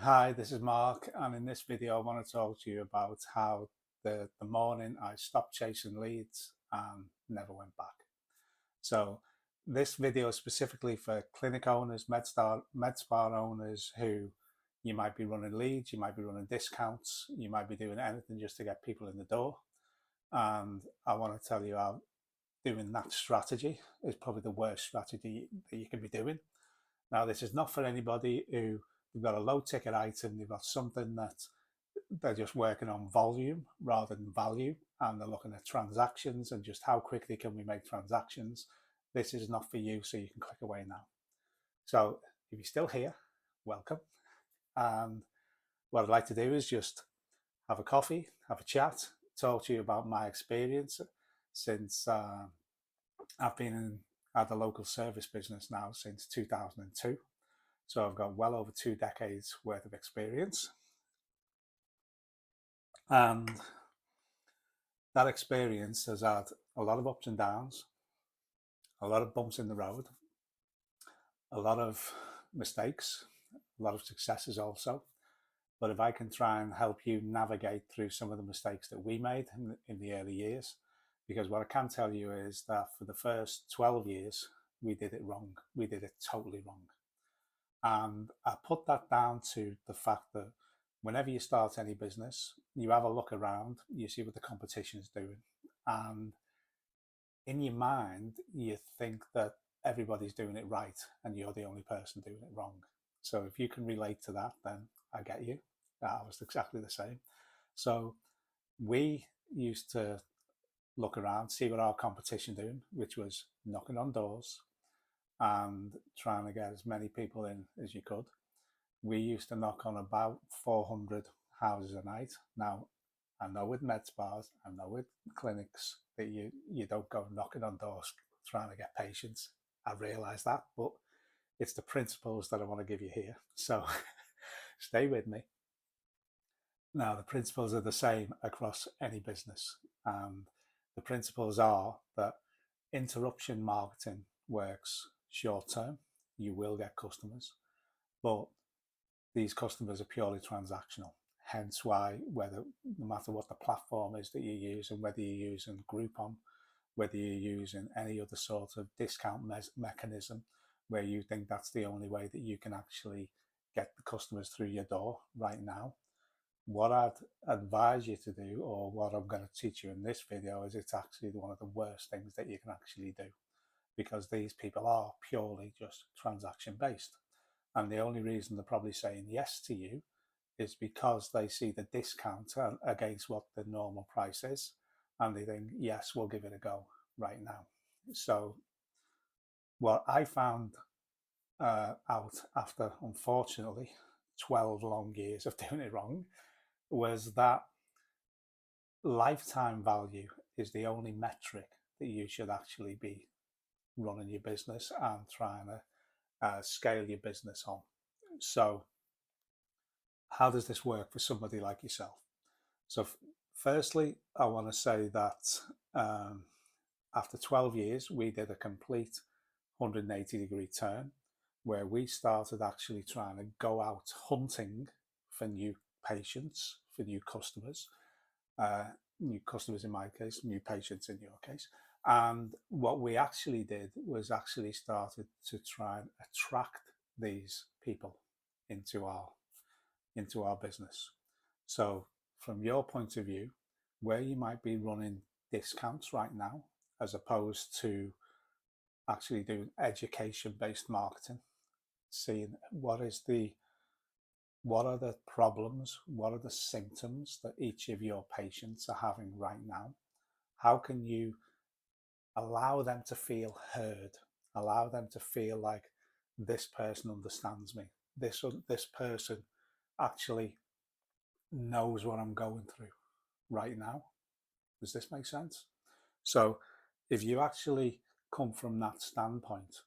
Hi, this is Mark, and in this video, I want to talk to you about how the morning I stopped chasing leads and never went back. So, this video is specifically for clinic owners, med spa owners who you might be running leads, you might be running discounts, you might be doing anything just to get people in the door. And I want to tell you how doing that strategy is probably the worst strategy that you can be doing. Now, this is not for anybody who they've got a low ticket item, they've got something that they're just working on volume rather than value, and they're looking at transactions and just how quickly can we make transactions. This is not for you, so you can click away now. So if you're still here, welcome. And what I'd like to do is just have a coffee, have a chat, talk to you about my experience since I've been at the local service business now since 2002. So I've got well over 2 decades worth of experience. And that experience has had a lot of ups and downs, a lot of bumps in the road, a lot of mistakes, a lot of successes also. But if I can try and help you navigate through some of the mistakes that we made in the early years, because what I can tell you is that for the first 12 years, we did it wrong. We did it totally wrong. And I put that down to the fact that whenever you start any business, you have a look around, you see what the competition's doing. And in your mind, you think that everybody's doing it right and you're the only person doing it wrong. So if you can relate to that, then I get you. I was exactly the same. So we used to look around, see what our competition doing, which was knocking on doors and trying to get as many people in as you could. We used to knock on about 400 houses a night. Now, I know with med spas, I know with clinics that you don't go knocking on doors trying to get patients. I realise that, but it's the principles that I want to give you here. So stay with me. Now, the principles are the same across any business. And the principles are that interruption marketing works short term. You will get customers, but these customers are purely transactional. Hence why, whether no matter what the platform is that you use, and whether you're using Groupon, whether you're using any other sort of discount mechanism where you think that's the only way that you can actually get the customers through your door right now, what I'd advise you to do, or what I'm going to teach you in this video, is it's actually one of the worst things that you can actually do, because these people are purely just transaction based. And the only reason they're probably saying yes to you is because they see the discount against what the normal price is. And they think, yes, we'll give it a go right now. So what I found out after, unfortunately, 12 long years of doing it wrong, was that lifetime value is the only metric that you should actually be running your business and trying to scale your business on. So how does this work for somebody like yourself? So firstly, I want to say that after 12 years, we did a complete 180-degree turn where we started actually trying to go out hunting for new patients, for new customers in my case, new patients in your case. And what we actually did was actually started to try and attract these people into our business. So from your point of view, where you might be running discounts right now, as opposed to actually doing education-based marketing, seeing what are the problems, what are the symptoms that each of your patients are having right now? How can you allow them to feel heard, allow them to feel like this person understands me, this person actually knows what I'm going through right now? Does this make sense? So if you actually come from that standpoint,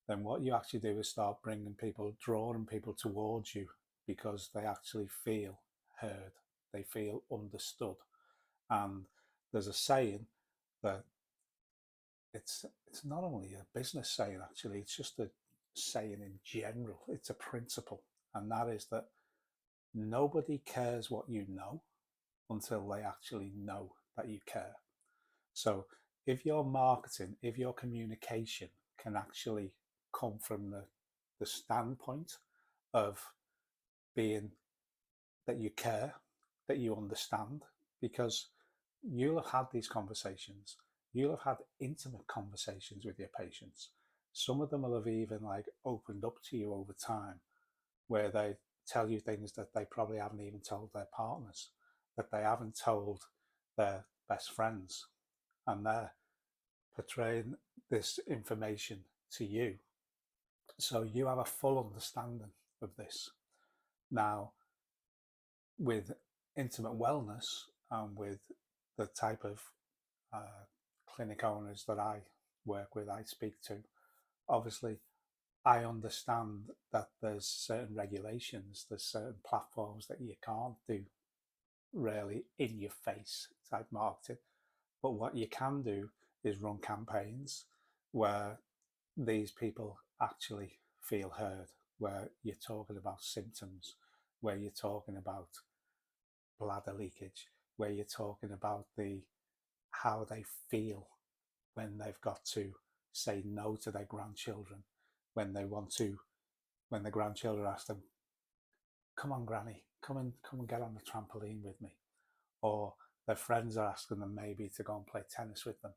then what you actually do is start drawing people towards you, because they actually feel heard, they feel understood. And there's a saying that it's not only a business saying, actually, it's just a saying in general. It's a principle, and that is that Nobody cares what you know until they actually know that you care. So if your marketing, if your communication can actually come from the standpoint of being that you care, that you understand, because you'll have had these conversations, you'll have had intimate conversations with your patients. Some of them will have even like opened up to you over time, where they tell you things that they probably haven't even told their partners, that they haven't told their best friends, and they're portraying this information to you. So you have a full understanding of this. Now, with intimate wellness and with the type of uh, clinic owners that I work with, I speak to, obviously, I understand that there's certain regulations, there's certain platforms that you can't do really in your face type marketing. But what you can do is run campaigns where these people actually feel heard, where you're talking about symptoms, where you're talking about bladder leakage, where you're talking about the how they feel when they've got to say no to their grandchildren, when they want to, when the grandchildren ask them, "Come on, Granny, come and get on the trampoline with me," or their friends are asking them maybe to go and play tennis with them,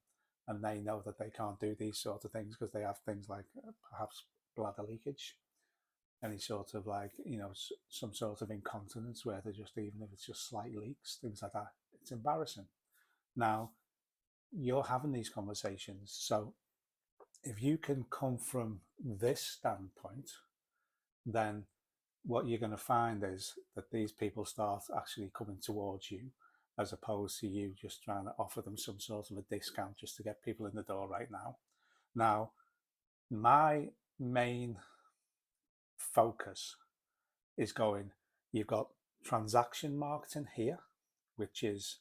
and they know that they can't do these sort of things because they have things like perhaps bladder leakage, any sort of like some sort of incontinence where they're just, even if it's just slight leaks, things like that. It's embarrassing. Now you're having these conversations, so if you can come from this standpoint, then what you're going to find is that these people start actually coming towards you, as opposed to you just trying to offer them some sort of a discount just to get people in the door right now. Now, my main focus is going, you've got transaction marketing here, which is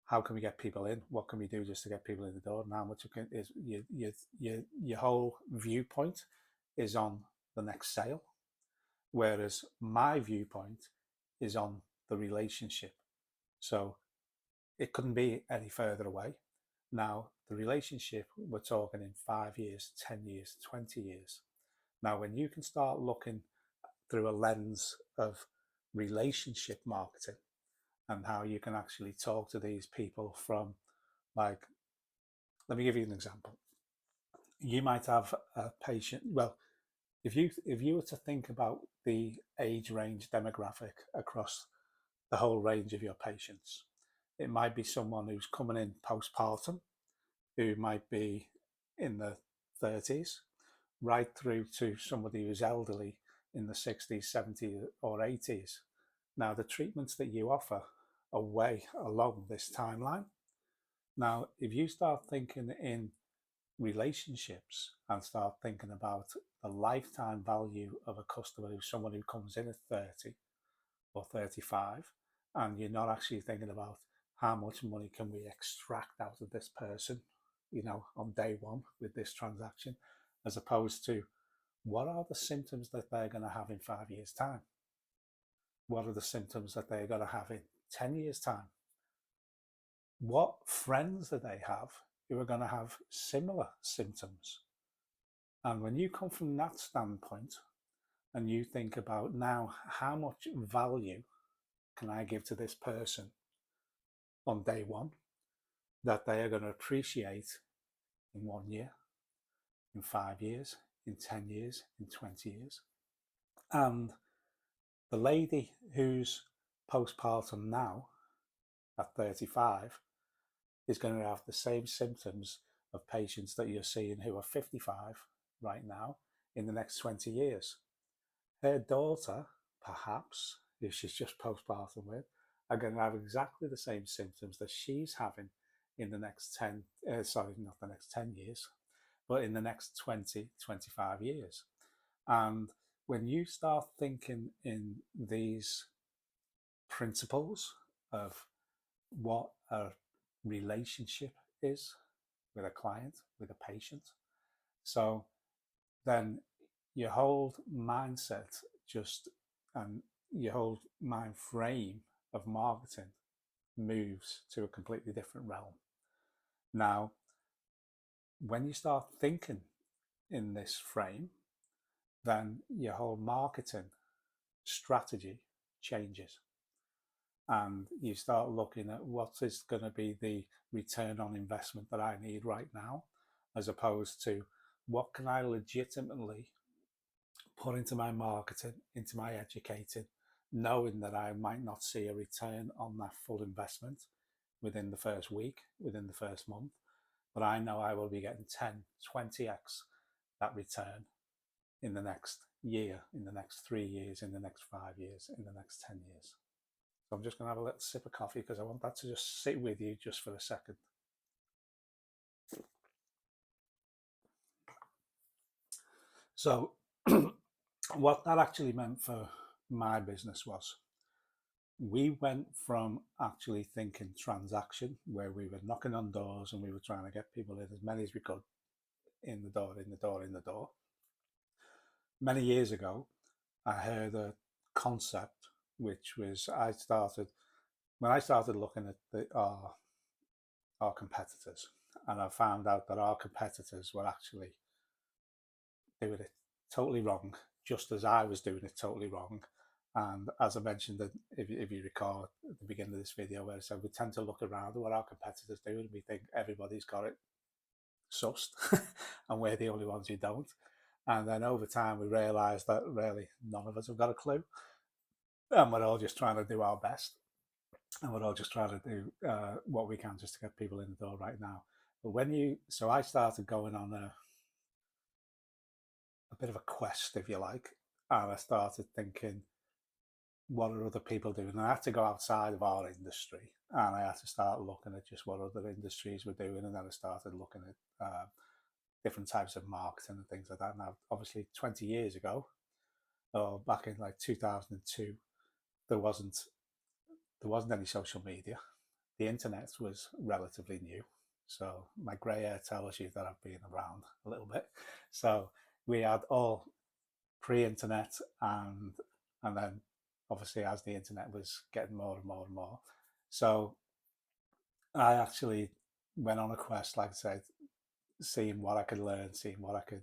how can we get people in? What can we do just to get people in the door? And how much is your whole viewpoint is on the next sale, whereas my viewpoint is on the relationship. So it couldn't be any further away. Now, the relationship, we're talking in 5 years, 10 years, 20 years. Now, when you can start looking through a lens of relationship marketing and how you can actually talk to these people from, like, let me give you an example. You might have a patient, well, if you were to think about the age range demographic across the whole range of your patients, it might be someone who's coming in postpartum, who might be in the 30s, right through to somebody who's elderly in the 60s, 70s, or 80s. Now, the treatments that you offer are way along this timeline. Now, if you start thinking in relationships and start thinking about the lifetime value of a customer, who's someone who comes in at 30 or 35, and you're not actually thinking about how much money can we extract out of this person, on day one with this transaction, as opposed to what are the symptoms that they're going to have in 5 years' time? What are the symptoms that they're going to have in 10 years' time? What friends do they have who are going to have similar symptoms? And when you come from that standpoint and you think about, now, how much value can I give to this person on day one that they are going to appreciate in 1 year, in 5 years, in 10 years, in 20 years? And the lady who's postpartum now at 35 is going to have the same symptoms of patients that you're seeing who are 55 right now in the next 20 years. Her daughter, perhaps, if she's just postpartum with, are going to have exactly the same symptoms that she's having in the next 10, sorry, not the next 10 years, but in the next 20, 25 years. And when you start thinking in these principles of what a relationship is with a client, with a patient, so then your whole mindset just, and your whole mind frame of marketing moves to a completely different realm. Now, when you start thinking in this frame, then your whole marketing strategy changes. And you start looking at what is going to be the return on investment that I need right now, as opposed to what can I legitimately put into my marketing, into my educating, knowing that I might not see a return on that full investment within the first week, within the first month, but I know I will be getting 10, 20x that return in the next year, in the next 3 years, in the next 5 years, in the next 10 years. So I'm just going to have a little sip of coffee because I want that to just sit with you just for a second. So what that actually meant for my business was we went from actually thinking transaction, where we were knocking on doors and we were trying to get people in, as many as we could, in the door, in the door, in the door. Many years ago, I heard a concept which was when I started looking at our competitors, and I found out that our competitors were actually doing it totally wrong, just as I was doing it totally wrong. And as I mentioned, if you recall at the beginning of this video, where I said we tend to look around at what our competitors do and we think everybody's got it sussed and we're the only ones who don't. And then over time, we realised that really none of us have got a clue. And we're all just trying to do our best. And we're all just trying to do what we can just to get people in the door right now. But so I started going on a bit of a quest, if you like. And I started thinking, what are other people doing? And I had to go outside of our industry and I had to start looking at just what other industries were doing. And then I started looking at different types of marketing and things like that. Now, obviously, 20 years ago, or back in like 2002, there wasn't any social media. The internet was relatively new. So my grey hair tells you that I've been around a little bit. So we had all pre-internet, and then obviously as the internet was getting more and more and more. So I actually went on a quest, like I said, seeing what I could learn, seeing what I could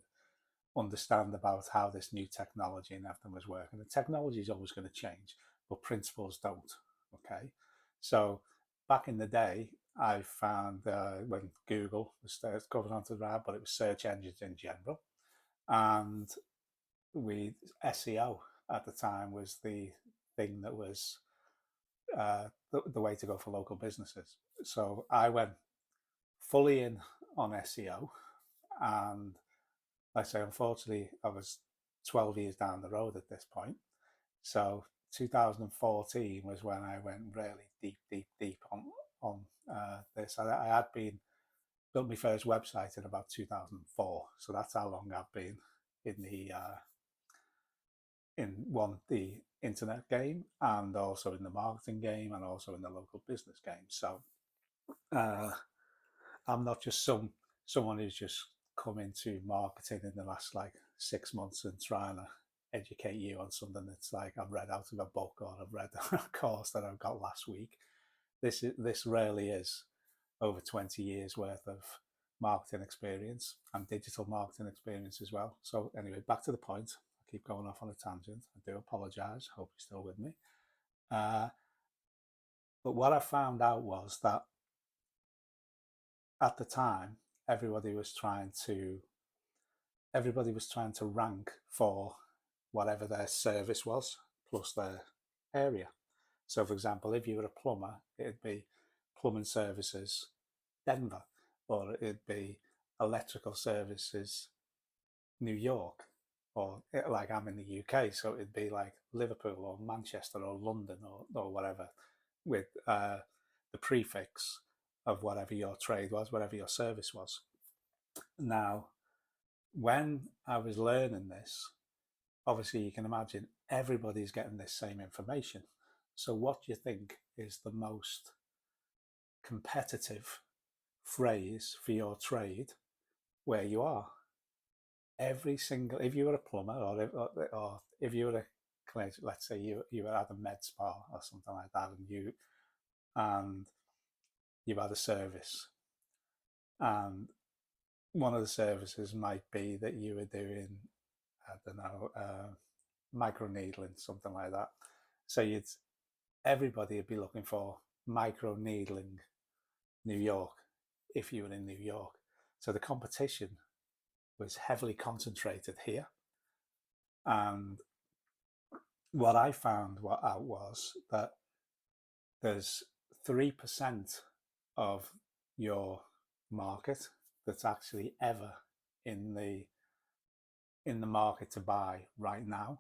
understand about how this new technology and everything was working. The technology is always going to change, but principles don't. Okay, so back in the day, I found when Google was going onto that, but it was search engines in general, and SEO at the time was the thing that was the way to go for local businesses. So I went fully in on SEO, and like I say, unfortunately, I was 12 years down the road at this point. So 2014 was when I went really deep on this. I had built my first website in about 2004, so that's how long I've been in the internet game, and also in the marketing game, and also in the local business game. So uh, I'm not just someone who's just come into marketing in the last like 6 months and trying to educate you on something that's like I've read out of a book or I've read a course that I've got last week. This really is over 20 years worth of marketing experience and digital marketing experience as well. So anyway, back to the point. I keep going off on a tangent. I do apologize. Hope you're still with me. But what I found out was that at the time, everybody was trying to rank for whatever their service was plus their area. So, for example, if you were a plumber, it'd be plumbing services Denver, or it'd be electrical services New York, or like I'm in the UK, so it'd be like Liverpool or Manchester or London or whatever, with the prefix of whatever your trade was, whatever your service was. Now, when I was learning this, obviously you can imagine everybody's getting this same information. So what do you think is the most competitive phrase for your trade where you are? If you were a plumber, or if you were let's say you were at a med spa or something like that, and you had a service, and one of the services might be that you were doing, I don't know, micro needling, something like that. So everybody would be looking for micro needling New York if you were in New York. So the competition was heavily concentrated here. And what I found out was that there's 3% of your market that's actually ever in the market to buy right now,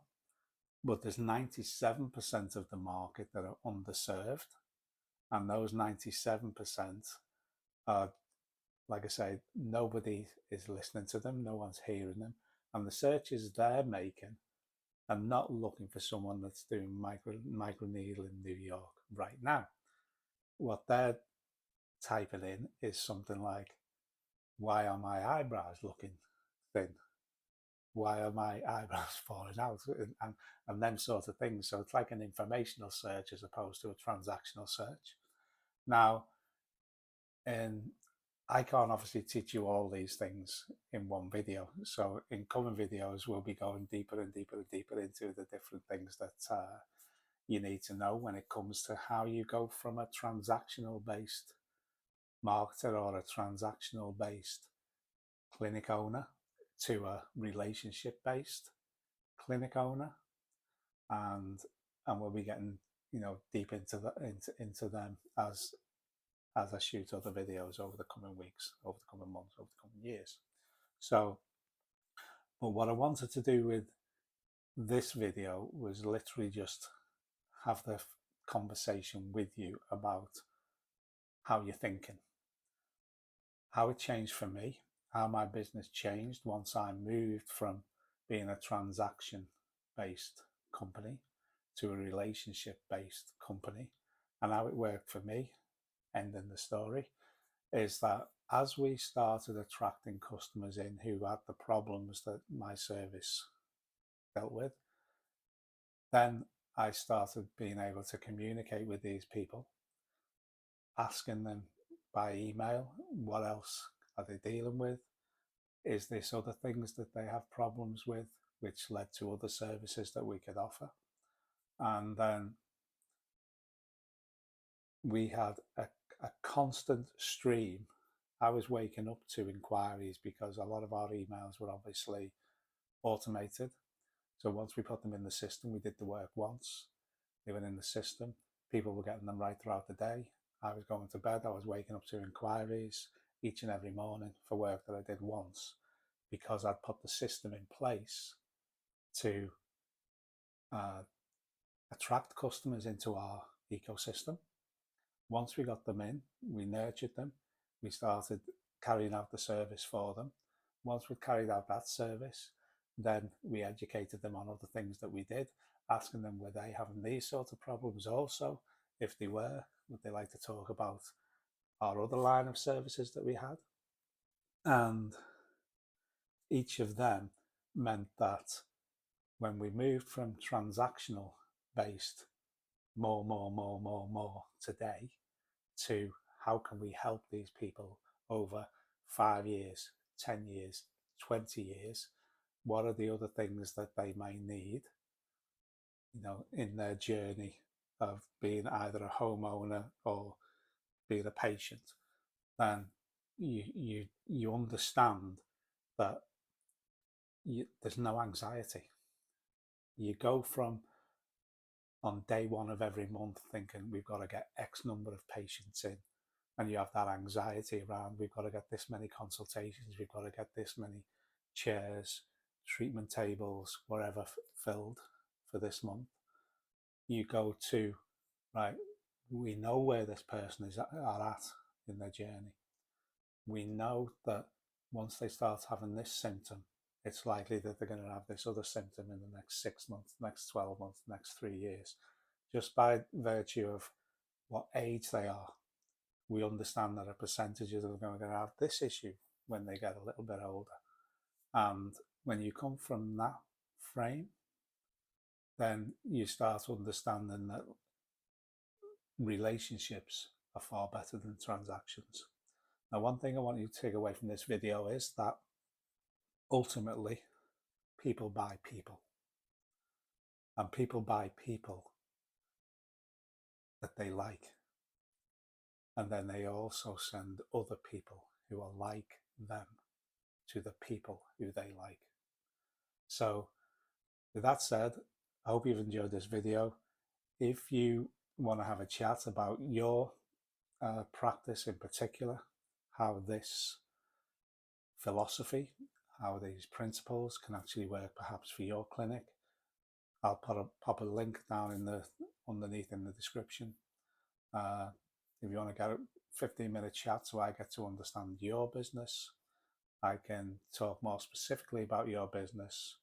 but there's 97% of the market that are underserved, and those 97% are, like I say, nobody is listening to them, no one's hearing them, and the searches they're making are not looking for someone that's doing micro needle in New York right now. What they're typing in is something like, why are my eyebrows looking thin? Why are my eyebrows falling out? And them sort of things. So it's like an informational search as opposed to a transactional search. Now, I can't obviously teach you all these things in one video. So in coming videos, we'll be going deeper and deeper and deeper into the different things that you need to know when it comes to how you go from a transactional based marketer or a transactional based clinic owner to a relationship based clinic owner, and we'll be getting deep into them as I shoot other videos over the coming weeks, over the coming months, over the coming years. So, but what I wanted to do with this video was literally just have the conversation with you about how you're thinking, how it changed for me, how my business changed once I moved from being a transaction based company to a relationship based company, and how it worked for me. Ending the story is that as we started attracting customers in who had the problems that my service dealt with, then I started being able to communicate with these people, asking them by email, what else are they dealing with? Is this other things that they have problems with, which led to other services that we could offer? And then we had a constant stream. I was waking up to inquiries because a lot of our emails were obviously automated. So once we put them in the system, we did the work once. They were in the system. People were getting them right throughout the day. I was going to bed. I was waking up to inquiries each and every morning for work that I did once, because I'd put the system in place to attract customers into our ecosystem. Once we got them in, we nurtured them. We started carrying out the service for them. Once we carried out that service, then we educated them on other things that we did, asking them were they having these sorts of problems also. If they were, would they like to talk about our other line of services that we had? And each of them meant that when we moved from transactional based more today to how can we help these people over 5 years, 10 years, 20 years? What are the other things that they may need, in their journey of being either a homeowner or being a patient? Then you understand that there's no anxiety. You go from on day one of every month thinking we've got to get X number of patients in, and you have that anxiety around we've got to get this many consultations, we've got to get this many chairs, treatment tables, whatever filled for this month. You go to, right, we know where this person are at in their journey. We know that once they start having this symptom, it's likely that they're going to have this other symptom in the next 6 months, next 12 months, next 3 years. Just by virtue of what age they are, we understand that a percentage of them are going to have this issue when they get a little bit older. And when you come from that frame, then you start understanding that relationships are far better than transactions. Now, one thing I want you to take away from this video is that ultimately people buy people, and people buy people that they like. And then they also send other people who are like them to the people who they like. So with that said, I hope you've enjoyed this video. If you want to have a chat about your practice in particular, how this philosophy, how these principles can actually work perhaps for your clinic, I'll pop a link down in the underneath in the description. If you want to get a 15-minute chat so I get to understand your business, I can talk more specifically about your business,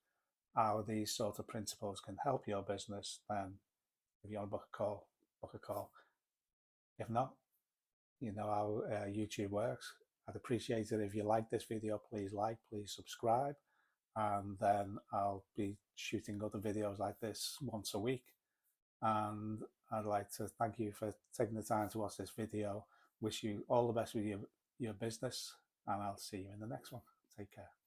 how these sort of principles can help your business, then if you want to book a call, book a call. If not, you know how YouTube works. I'd appreciate it if you like this video. Please like, please subscribe, and then I'll be shooting other videos like this once a week. And I'd like to thank you for taking the time to watch this video. Wish you all the best with your business, and I'll see you in the next one. Take care.